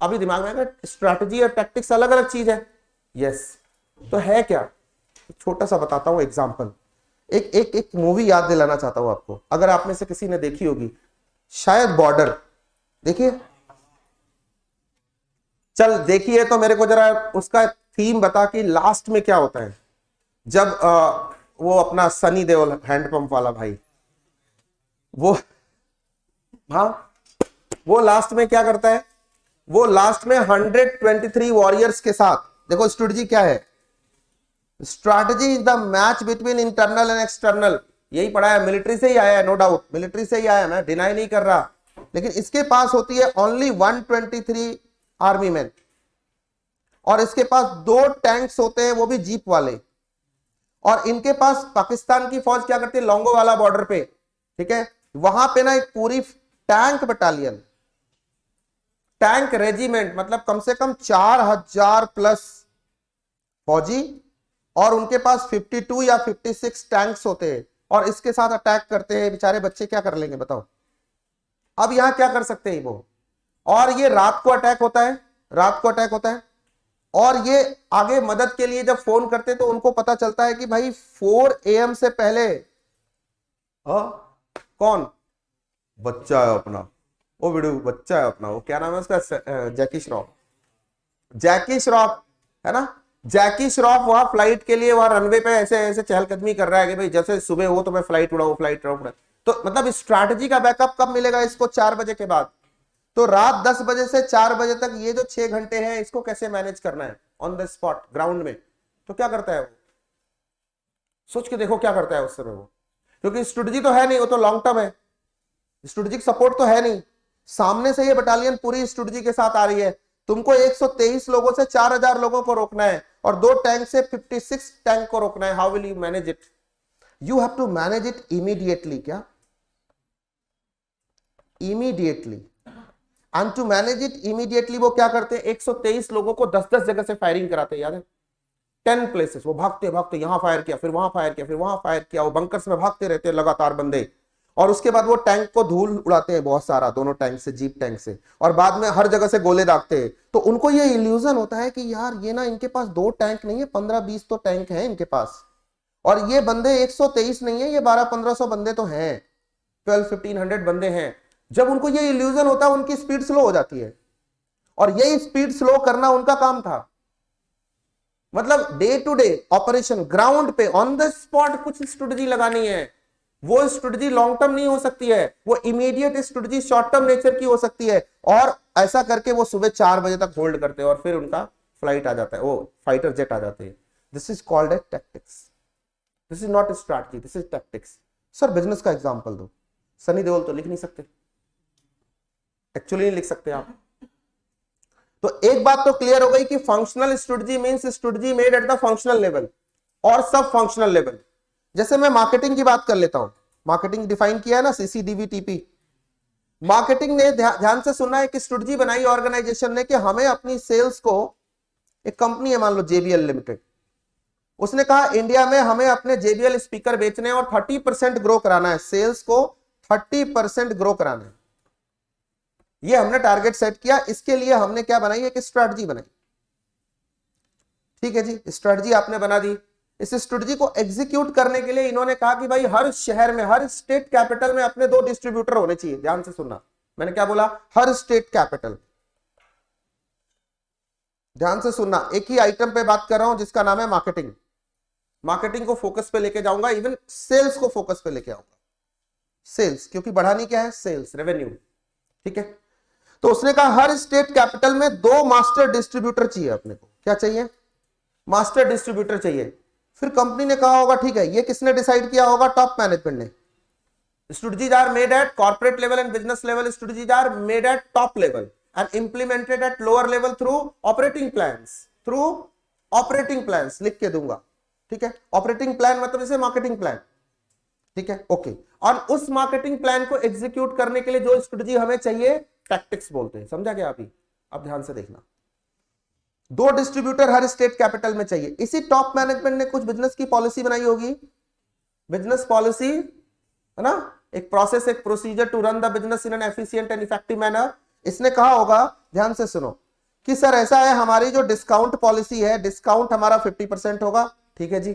अभी दिमाग में आएगा स्ट्रैटेजी और टैक्टिक्स अलग अलग चीज है। यस, तो है क्या, छोटा सा बताता हूं एग्जांपल। एक मूवी याद दिलाना चाहता हूं आपको, अगर आप में से किसी ने देखी होगी, शायद बॉर्डर। देखिए, चल देखिए तो मेरे को जरा उसका थीम बता कि लास्ट में क्या होता है जब वो अपना सनी देओल हैंडपंप वाला भाई, वो, हाँ, वो लास्ट में क्या करता है, वो लास्ट में 123 वॉरियर्स के साथ, देखो स्ट्रेटजी क्या है, strategy is the match between internal and external. यही पढ़ा है, मिलिट्री से ही आया है, नो डाउट मिलिट्री से ही आया है, मैं डिनाई नहीं कर रहा, लेकिन इसके पास होती है ओनली 123 आर्मी मैन, और इसके पास 2 टैंक्स होते हैं, वो भी जीप वाले। और इनके पास पाकिस्तान की फौज क्या करती है, लोंगो वाला बॉर्डर पे, ठीक है, वहां पे ना एक पूरी टैंक बटालियन, टैंक रेजिमेंट, मतलब कम से कम 4000 प्लस फौजी, और उनके पास 52 या 56 टैंक्स होते हैं, और इसके साथ अटैक करते हैं। बेचारे बच्चे क्या कर लेंगे बताओ। अब यहां क्या कर सकते हैं वो, और ये रात को अटैक होता है, रात को अटैक होता है, और ये आगे मदद के लिए जब फोन करते हैं तो उनको पता चलता है कि भाई 4 AM से पहले कौन बच्चा है अपना, वो वीडियो बच्चा है अपना, वो क्या नाम है उसका, जैकी श्रॉफ, जैकी श्रॉफ है ना, जैकी श्रॉफ वहां फ्लाइट के लिए वहां रनवे पे ऐसे ऐसे चहलकदमी कर रहा है कि भाई जैसे सुबह हो तो मैं फ्लाइट उड़ाऊं, फ्लाइट उड़ाऊं। तो मतलब स्ट्रैटेजी का बैकअप कब मिलेगा इसको, 4 बजे के बाद। तो रात 10 बजे से 4 बजे तक ये जो 6 घंटे हैं, इसको कैसे मैनेज करना है ऑन द स्पॉट ग्राउंड में। तो क्या करता है वो, सोच के देखो क्या करता है उस समय वो, क्योंकि स्ट्रेटजी तो है नहीं, वो तो लॉन्ग टर्म है, स्ट्रेटेजिक सपोर्ट तो है नहीं। सामने से ये बटालियन पूरी स्ट्रेटजी के साथ आ रही है, तुमको 123 लोगों से 4000 लोगों को रोकना है, और 2 टैंक से 56 टैंक को रोकना है। How will you manage it, you have to manage it immediately, क्या immediately, and to manage it immediately वो क्या करते हैं, 123 लोगों को 10-10 जगह से फायरिंग कराते हैं, याद है, 10 प्लेसेस, वो भागते भागते यहां फायर किया, फिर वहां फायर किया, फिर वहां फायर किया, वो बंकर्स में भागते रहते हैं लगातार बंदे, और उसके बाद वो टैंक को धूल उड़ाते हैं बहुत सारा, दोनों टैंक से, जीप टैंक से, और बाद में हर जगह से गोले दागते हैं। तो उनको ये इल्यूजन होता है कि यार ये ना, इनके पास 2 टैंक नहीं है, 15-20 तो टैंक है इनके पास, और ये बंदे 123 नहीं है, ये 1200-1500 बंदे तो हैं, 1200-1500 बंदे हैं। जब उनको ये इल्यूजन होता है, उनकी स्पीड स्लो हो जाती है, और यही स्पीड स्लो करना उनका काम था। मतलब day to day operation ground पे ऑन द स्पॉट कुछ स्ट्रेटजी लगानी है। वो स्ट्रेटजी लॉन्ग टर्म नहीं हो सकती है, वो immediate strategy short term nature की हो सकती है, और ऐसा करके वो सुबह 4 बजे तक होल्ड करते हैं, और फिर उनका फ्लाइट आ जाता है, वो फाइटर जेट आ जाते हैं। This is called a tactics, this is not strategy, this is tactics. Sir business का एग्जांपल दो, सनी देओल तो लिख नहीं सकते, एक्चुअली नहीं लिख सकते आप। तो एक बात तो क्लियर हो गई कि functional strategy means strategy made at the functional level और सब फंक्शनल लेवल। जैसे मैं मार्केटिंग की बात कर लेता हूं, मार्केटिंग डिफाइन किया है ना, CCDVTP। मार्केटिंग ने ध्यान से सुना है कि स्ट्रेटजी बनाई ऑर्गेनाइजेशन ने कि हमें अपनी सेल्स को, एक कंपनी है मान लो JBL लिमिटेड, उसने कहा इंडिया में हमें अपने JBL स्पीकर बेचने और 30% ग्रो कराना है, सेल्स को 30% ग्रो कराना है, ये हमने टारगेट सेट किया। इसके लिए हमने क्या बनाई, एक स्ट्रेटजी बनाई, ठीक है जी, स्ट्रेटजी आपने बना दी। इस स्ट्रेटजी को एग्जीक्यूट करने के लिए इन्होंने कहा कि भाई हर शहर में, हर स्टेट कैपिटल में अपने 2 डिस्ट्रीब्यूटर होने चाहिए। ध्यान से सुनना, मैंने क्या बोला, हर स्टेट कैपिटल, ध्यान से सुनना, एक ही आइटम पे बात कर रहा हूं जिसका नाम है मार्केटिंग। मार्केटिंग को फोकस पे लेके जाऊंगा, इवन सेल्स को फोकस पे लेके आऊंगा, सेल्स, क्योंकि बढ़ानी क्या है, सेल्स रेवेन्यू, ठीक है। तो उसने कहा हर स्टेट कैपिटल में 2 मास्टर डिस्ट्रीब्यूटर चाहिए अपने को। क्या चाहिए, मास्टर डिस्ट्रीब्यूटर चाहिए। फिर कंपनी ने कहा होगा ठीक है, ये किसने डिसाइड किया होगा, टॉप मैनेजमेंट ने। Strategies are made at corporate level and business level, strategies are made at top level and implemented at lower level through operating plans, through operating plans, लिख के दूंगा, ठीक है। ऑपरेटिंग प्लान मतलब जैसे मार्केटिंग प्लान, ठीक है, ओके। और उस मार्केटिंग प्लान को एग्जीक्यूट करने के लिए जो स्ट्रेटजी हमें चाहिए, टैक्टिक्स बोलते हैं, समझा क्या अभी। अब ध्यान से देखना, 2 डिस्ट्रीब्यूटर हर स्टेट कैपिटल में चाहिए। इसी टॉप मैनेजमेंट ने कुछ बिजनेस की पॉलिसी बनाई होगी, बिजनेस पॉलिसी है ना, एक प्रोसेस, एक procedure to run the business in an efficient and effective manner. इसने कहा होगा, ध्यान से सुनो, कि सर ऐसा है, हमारी जो डिस्काउंट पॉलिसी है, डिस्काउंट हमारा 50% होगा, ठीक है जी।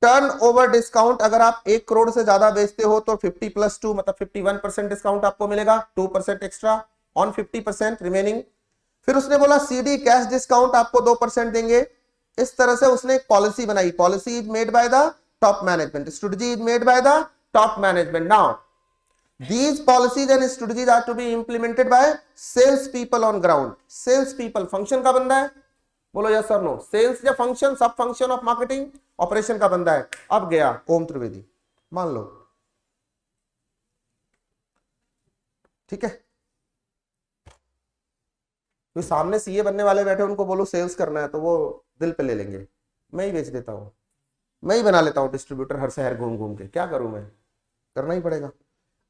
टर्न ओवर डिस्काउंट, अगर आप 1 करोड़ से ज्यादा बेचते हो तो 50 + 2 मतलब 51% डिस्काउंट आपको मिलेगा, 2% एक्स्ट्रा ऑन 50% रिमेनिंग। फिर उसने बोला सीडी कैश डिस्काउंट आपको 2% देंगे। इस तरह से उसने एक पॉलिसी बनाई। Policy is made by the top management, strategy is made by the top management. Now these policies and strategies are to be implemented by sales people on ground। sales people function का बंदा है, बोलो yes sir no. Sales या function, सब function of marketing operation का बंदा है। अब गया ओम त्रिवेदी, मान लो, ठीक है, तो सामने सीए बनने वाले बैठे, उनको बोलो सेल्स करना है तो वो दिल पे ले लेंगे। मैं ही बेच देता हूं, मैं ही बना लेता हूं डिस्ट्रीब्यूटर, हर शहर घूम घूम के, क्या करूं मैं, करना ही पड़ेगा।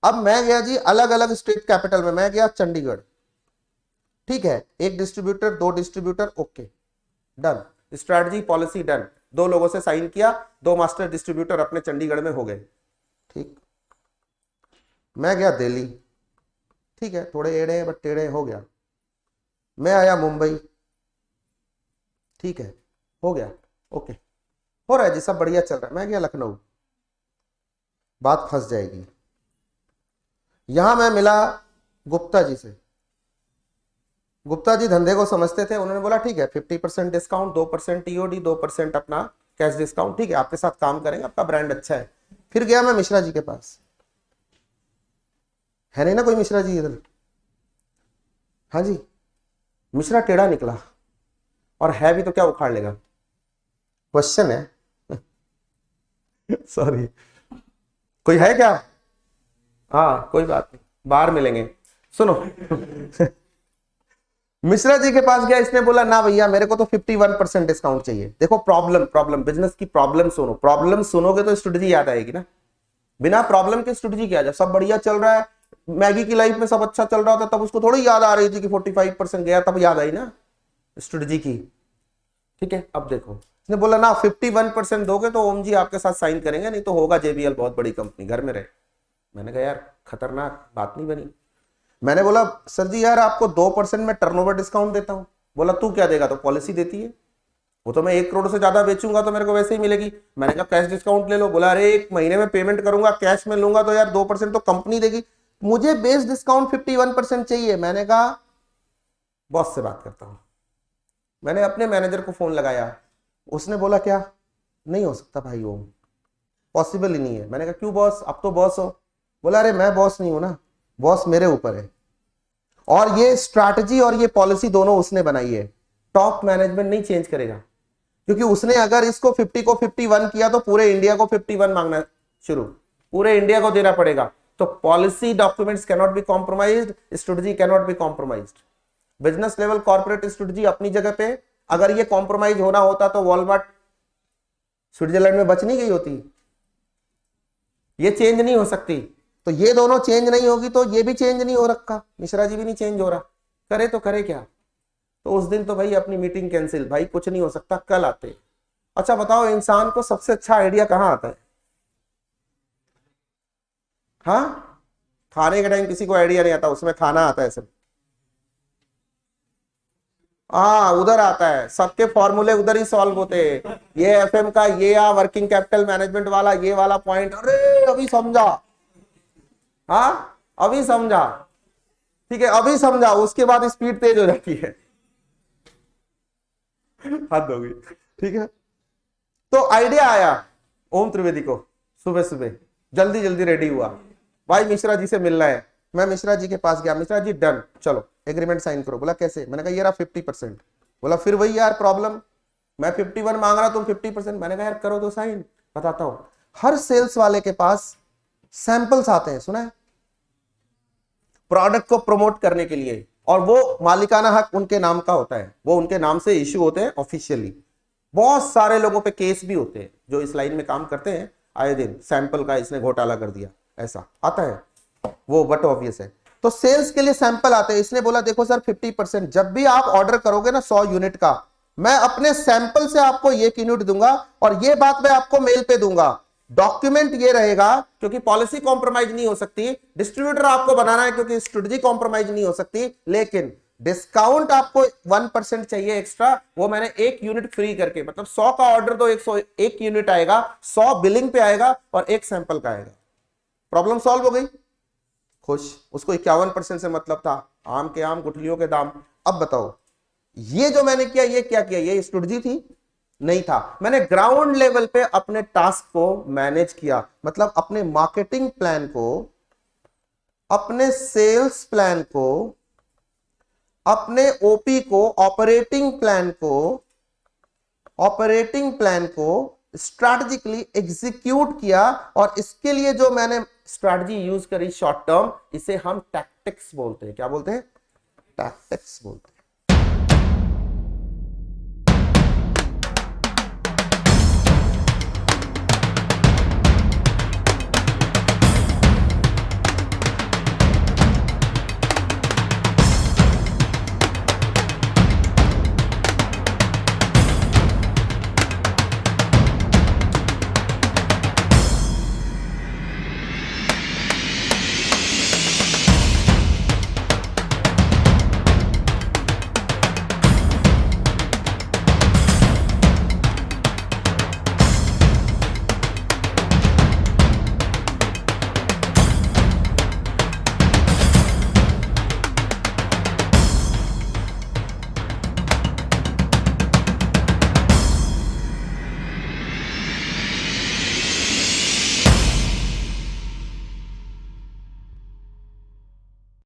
अब मैं गया जी अलग अलग स्टेट कैपिटल में, मैं गया चंडीगढ़, ठीक है, 1 distributor 2 distributor, okay done, strategy policy done, 2 लोगों से साइन किया, 2 मास्टर डिस्ट्रीब्यूटर अपने चंडीगढ़ में हो गए, ठीक। मैं गया दिल्ली, ठीक है, थोड़े एड़े बट टेढ़े हो गया। मैं आया मुंबई, ठीक है, हो गया, ओके, हो रहा है जी, सब बढ़िया चल रहा है। मैं गया लखनऊ, बात फंस जाएगी। यहां मैं मिला गुप्ता जी से, गुप्ता जी धंधे को समझते थे, उन्होंने बोला ठीक है 50% डिस्काउंट, 2% टीओडी, 2% अपना कैश डिस्काउंट, ठीक है, आपके साथ काम करेंगे, आपका ब्रांड अच्छा है। फिर गया मैं मिश्रा जी के पास, है नहीं ना कोई मिश्रा जी इधर, हाँ जी, मिश्रा टेढ़ा निकला, और है भी तो क्या उखाड़ लेगा, क्वेश्चन है सॉरी, कोई है क्या, हाँ कोई बात नहीं, बाहर मिलेंगे। सुनो मिश्रा जी के पास गया, इसने बोला ना भैया मेरे को तो 51% डिस्काउंट चाहिए। देखो प्रॉब्लम बिजनेस की प्रॉब्लम सुनो, प्रॉब्लम सुनोगे तो स्ट्रेटजी याद आएगी ना, बिना प्रॉब्लम के स्ट्रेटजी क्या, जब सब बढ़िया चल रहा है, मैगी की लाइफ में सब अच्छा चल रहा था, तब उसको थोड़ी याद आ रही थी कि 45% गया, तब याद आई ना स्ट्रेटजी की, ठीक है। अब देखो इसने बोला ना 51% दोगे तो ओम जी आपके साथ साइन करेंगे, नहीं तो होगा जेबीएल बहुत बड़ी कंपनी, घर में रहे। मैंने कहा यार खतरनाक बात नहीं बनी। मैंने बोला सर जी यार आपको 2% में टर्नओवर डिस्काउंट देता हूं। बोला तू क्या देगा, तो पॉलिसी देती है, वो तो मैं 1 करोड़ से ज्यादा बेचूंगा तो मेरे को वैसे ही मिलेगी। मैंने कहा कैश डिस्काउंट ले लो। बोला अरे 1 महीने में पेमेंट करूंगा, कैश में लूंगा तो यार 2% तो कंपनी देगी, मुझे बेस डिस्काउंट 51% चाहिए। मैंने कहा बॉस से बात करता हूं। मैंने अपने मैनेजर को फोन लगाया, उसने बोला क्या, नहीं हो सकता भाई, वो पॉसिबल ही नहीं है। मैंने कहा क्यों बॉस, अब तो बॉस हो। बोला अरे मैं बॉस नहीं हूं ना, बॉस मेरे ऊपर है, और ये स्ट्रैटेजी और ये पॉलिसी दोनों उसने बनाई है, टॉप मैनेजमेंट नहीं चेंज करेगा, क्योंकि उसने अगर इसको 50 को 51 किया तो पूरे इंडिया को 51 मांगना शुरू, पूरे इंडिया को देना पड़ेगा। तो policy documents can not be compromised, strategy can not be compromised. Business level corporate strategy अपनी जगह पे, अगर ये कॉम्प्रोमाइज होना होता तो वॉलमार्ट स्विट्जरलैंड में बच नहीं गई होती, ये चेंज नहीं हो सकती। तो ये दोनों चेंज नहीं होगी तो ये भी चेंज नहीं हो रखा, मिश्रा जी भी नहीं चेंज हो रहा, करे तो करे क्या। तो उस दिन तो भाई अपनी मीटिंग कैंसिल, भाई कुछ नहीं हो सकता, कल आते। अच्छा बताओ इंसान को सबसे अच्छा आइडिया कहां आता है, हाँ खाने के टाइम किसी को आइडिया नहीं आता, उसमें खाना आता है सब, हाँ उधर आता है, सबके फॉर्मूले उधर ही सॉल्व होते हैं। ये एफएम का ये वर्किंग कैपिटल मैनेजमेंट वाला ये वाला पॉइंट, अरे अभी समझा, हाँ अभी समझा, ठीक है अभी समझा, उसके बाद स्पीड तेज हो जाती है, हद होगी, ठीक है। तो आइडिया आया ओम त्रिवेदी को, सुबह सुबह जल्दी जल्दी रेडी हुआ, भाई मिश्रा जी से मिलना है। मैं मिश्रा जी के पास गया, मिश्रा जी डन, चलो एग्रीमेंट साइन करो। बोला कैसे, मैंने कहा ये रहा 50%। बोला फिर वही यार प्रॉब्लम, मैं 51 मांग रहा तुम 50%। मैंने कहा यार करो तो साइन। बताता हूं, हर सेल्स वाले के पास सैंपल्स आते हैं, सुना है, प्रोडक्ट को प्रमोट करने के लिए, और वो मालिकाना हक उनके नाम का होता है, वो उनके नाम से इश्यू होते हैं ऑफिशियली। बहुत सारे लोगों पे केस भी होते हैं जो इस लाइन में काम करते हैं आए दिन, सैंपल का इसने घोटाला कर दिया, ऐसा आता है वो, बट ऑब्वियस है। तो सेल्स के लिए सैंपल आते हैं। इसने बोला देखो सर 50%, जब भी आप ऑर्डर करोगे ना 100 यूनिट का, मैं अपने सैंपल से आपको 1 यूनिट दूंगा, और ये बात मैं आपको मेल पे दूंगा। डॉक्यूमेंट ये रहेगा, क्योंकि पॉलिसी कॉम्प्रोमाइज नहीं हो सकती, डिस्ट्रीब्यूटर आपको बनाना है क्योंकि स्ट्रेटजी कॉम्प्रोमाइज नहीं हो सकती, लेकिन डिस्काउंट आपको 1% चाहिए एक्स्ट्रा, वो मैंने 1 यूनिट फ्री करके, मतलब 100 का ऑर्डर तो 101 यूनिट आएगा, 100 बिलिंग पे आएगा और 1 सैंपल का आएगा। प्रॉब्लम सॉल्व हो गई, खुश। उसको 51% से मतलब था, आम के आम गुठलियों के दाम। अब बताओ ये जो मैंने किया, ये क्या किया, ये स्ट्रेटजी थी? नहीं था। मैंने ग्राउंड लेवल पे अपने टास्क को मैनेज किया, मतलब अपने मार्केटिंग प्लान को, अपने सेल्स प्लान को, अपने ओपी को, ऑपरेटिंग प्लान को स्ट्रैटेजिकली एग्जीक्यूट किया। और इसके लिए जो मैंने स्ट्रैटेजी यूज करी शॉर्ट टर्म, इसे हम टैक्टिक्स बोलते हैं। क्या बोलते हैं? टैक्टिक्स बोलते हैं।